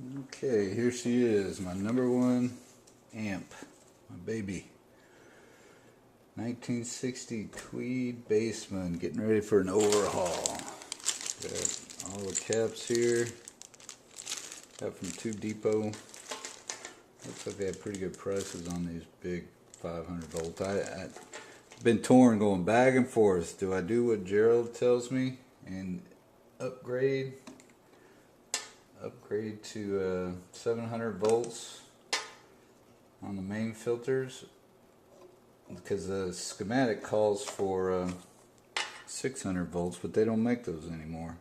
Okay, here she is, my number one amp, my baby. 1960 Tweed Bassman, getting ready for an overhaul. Got all the caps here. Got from Tube Depot. Looks like they have pretty good prices on these big 500 volt. I've been torn going back and forth. Do I do what Gerald tells me and upgrade to 700 volts on the main filters, because the schematic calls for 600 volts, but they don't make those anymore.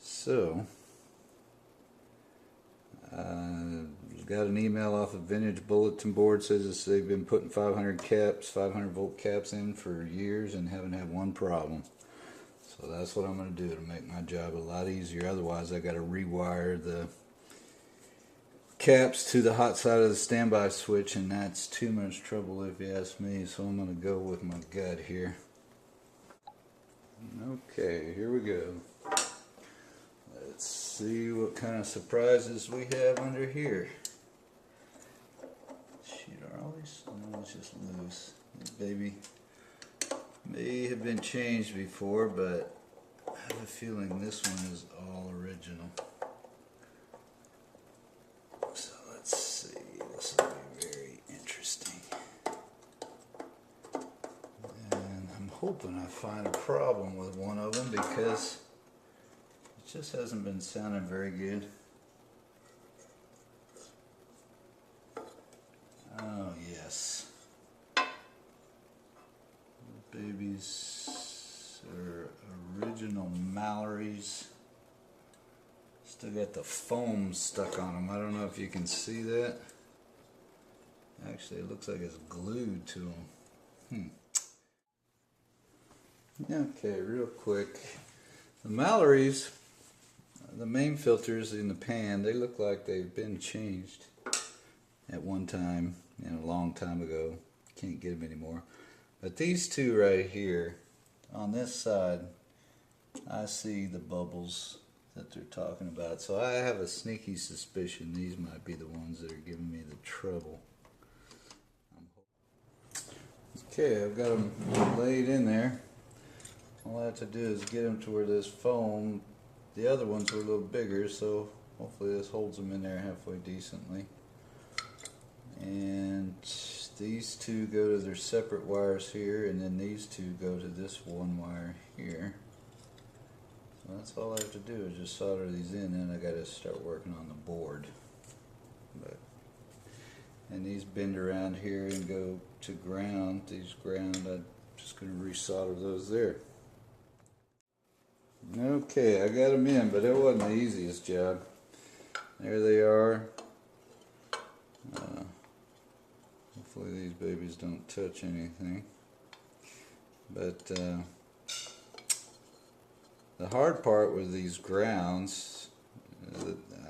So got an email off of Vintage Bulletin Board, says they've been putting 500 volt caps in for years and haven't had one problem. So that's what I'm going to do to make my job a lot easier. Otherwise, I got to rewire the caps to the hot side of the standby switch, and that's too much trouble if you ask me. So I'm going to go with my gut here. Okay, here we go. Let's see what kind of surprises we have under here. Shoot, are all these? No, it's just loose. This baby may have been changed before, but I have a feeling this one is all original. So let's see, this will be very interesting. And I'm hoping I find a problem with one of them, because it just hasn't been sounding very good. Oh yes. Babies are original Mallory's. Still got the foam stuck on them. I don't know if you can see that. Actually, it looks like it's glued to them. Okay, real quick. The Mallory's, the main filters in the pan, they look like they've been changed at one time, a long time ago. Can't get them anymore. But these two right here, on this side, I see the bubbles that they're talking about. So I have a sneaky suspicion these might be the ones that are giving me the trouble. Okay, I've got them laid in there. All I have to do is get them to where this foam, the other ones were a little bigger, so hopefully this holds them in there halfway decently. And these two go to their separate wires here, and then these two go to this one wire here. So that's all I have to do is just solder these in, and I got to start working on the board. And these bend around here and go to ground. These ground, I'm just going to resolder those there. Okay, I got them in, but it wasn't the easiest job. There they are. Hopefully these babies don't touch anything. But the hard part with these grounds,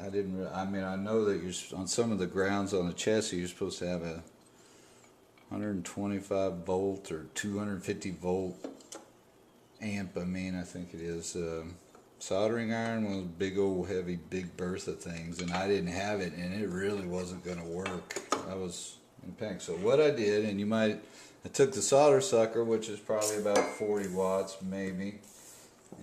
I know that you're on some of the grounds on the chassis, you're supposed to have a 125 volt or 250 volt amp. I think it is. Soldering iron, one of those big old heavy Big Bertha things, and I didn't have it, and it really wasn't going to work. I was in panic. So what I did, I took the solder sucker, which is probably about 40 watts maybe,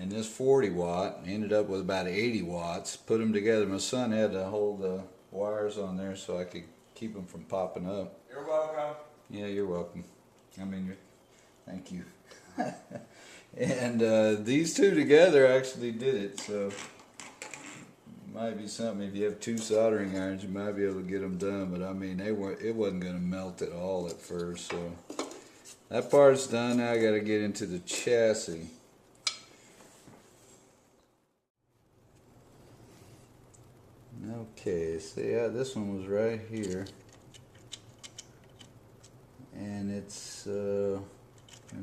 and this 40 watt ended up with about 80 watts. Put them together. My son had to hold the wires on there so I could keep them from popping up. You're welcome. Yeah, you're welcome. Thank you. And these two together actually did it, so it might be something. If you have two soldering irons, you might be able to get them done, but it wasn't going to melt at all at first. So that part's done. Now I got to get into the chassis. Okay, see, this one was right here, and it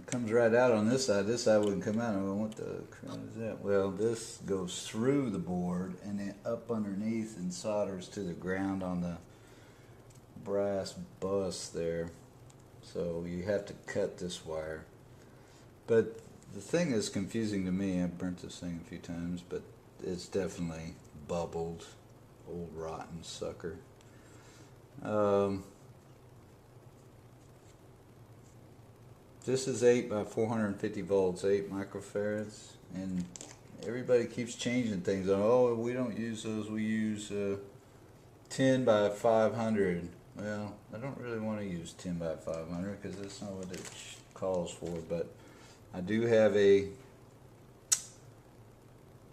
comes right out on this side. This side wouldn't come out. I went, what the crap is that? Well, this goes through the board and then up underneath and solders to the ground on the brass bus there. So you have to cut this wire. But the thing is confusing to me. I've burnt this thing a few times, but it's definitely bubbled. Old rotten sucker. This is 8 by 450 volts, 8 microfarads, and everybody keeps changing things. Oh, we don't use those, we use 10 by 500. Well, I don't really want to use 10 by 500 because that's not what it calls for, but I do have a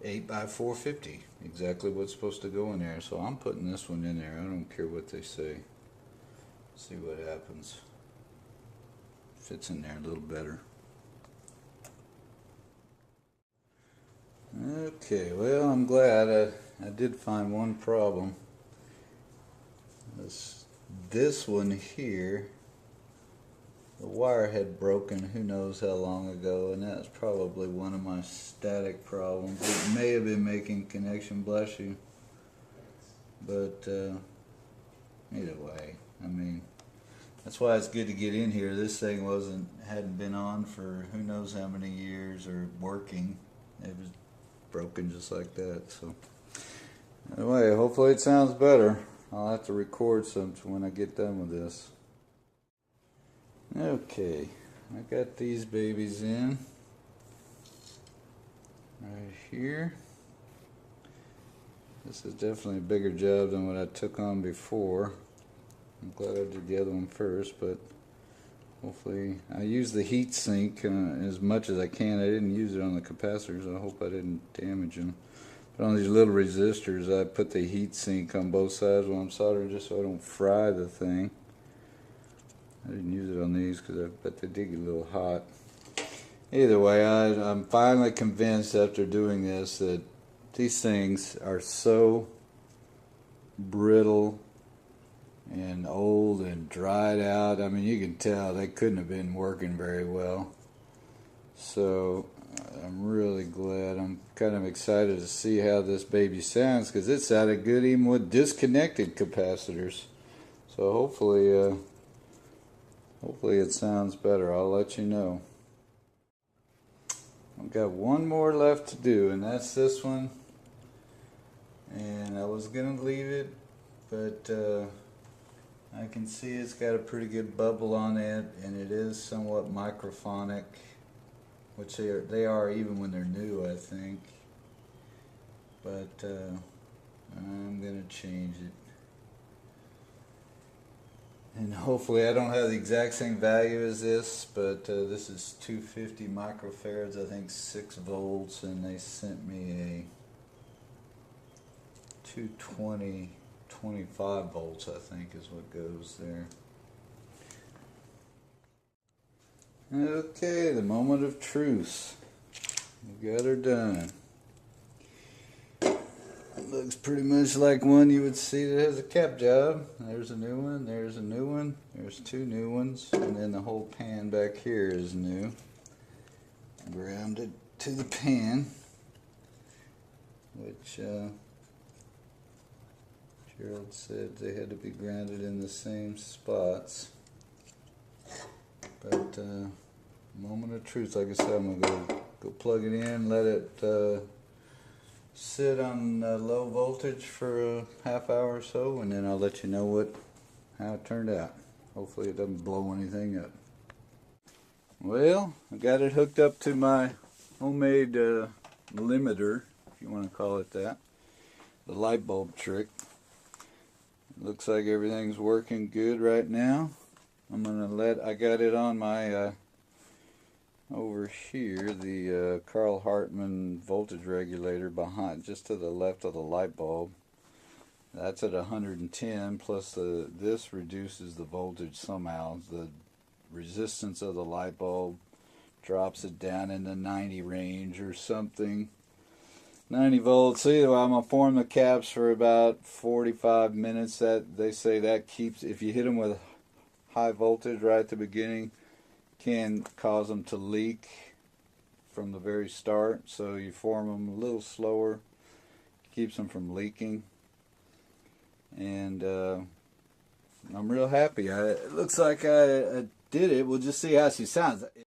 8 by 450, exactly what's supposed to go in there, so I'm putting this one in there. I don't care what they say. See what happens. Fits in there a little better. Okay, well, I'm glad I did find one problem. This one here, the wire had broken who knows how long ago, and that's probably one of my static problems. It may have been making connection, bless you, but either way, I mean, that's why it's good to get in here. This thing hadn't been on for who knows how many years or working. It was broken just like that. So anyway, hopefully it sounds better. I'll have to record some when I get done with this. Okay, I got these babies in right here. This is definitely a bigger job than what I took on before. I'm glad I did the other one first, but hopefully I use the heat sink as much as I can. I didn't use it on the capacitors. I hope I didn't damage them. But on these little resistors, I put the heat sink on both sides when I'm soldering just so I don't fry the thing. I didn't use it on these because I bet they did get a little hot. Either way, I'm finally convinced after doing this that these things are so brittle and old and dried out. I mean, you can tell they couldn't have been working very well. So I'm really glad. I'm kind of excited to see how this baby sounds because it sounded good even with disconnected capacitors. So hopefully it sounds better. I'll let you know. I've got one more left to do, and that's this one. And I was gonna leave it, but I can see it's got a pretty good bubble on it, and it is somewhat microphonic, which they are even when they're new, I think. But I'm gonna change it, and hopefully I don't have the exact same value as this, but this is 250 microfarads, I think 6 volts, and they sent me a 220 25 volts, I think, is what goes there. Okay, the moment of truth. We got her done. It looks pretty much like one you would see that has a cap job. There's a new one, there's a new one, there's 2 new ones, and then the whole pan back here is new. Grounded to the pan, which Gerald said they had to be grounded in the same spots. But moment of truth, like I said, I'm going to go plug it in, let it sit on low voltage for a half hour or so, and then I'll let you know how it turned out. Hopefully it doesn't blow anything up. Well, I got it hooked up to my homemade limiter, if you want to call it that. The light bulb trick. Looks like everything's working good right now. I got it on my, over here, the Carl Hartman voltage regulator behind, just to the left of the light bulb. That's at 110, plus this reduces the voltage somehow. The resistance of the light bulb drops it down in the 90 range or something. 90 volts. Either way, I'm going to form the caps for about 45 minutes. That they say that keeps, if you hit them with high voltage right at the beginning, can cause them to leak from the very start. So you form them a little slower, keeps them from leaking. And I'm real happy. It looks like I did it. We'll just see how she sounds.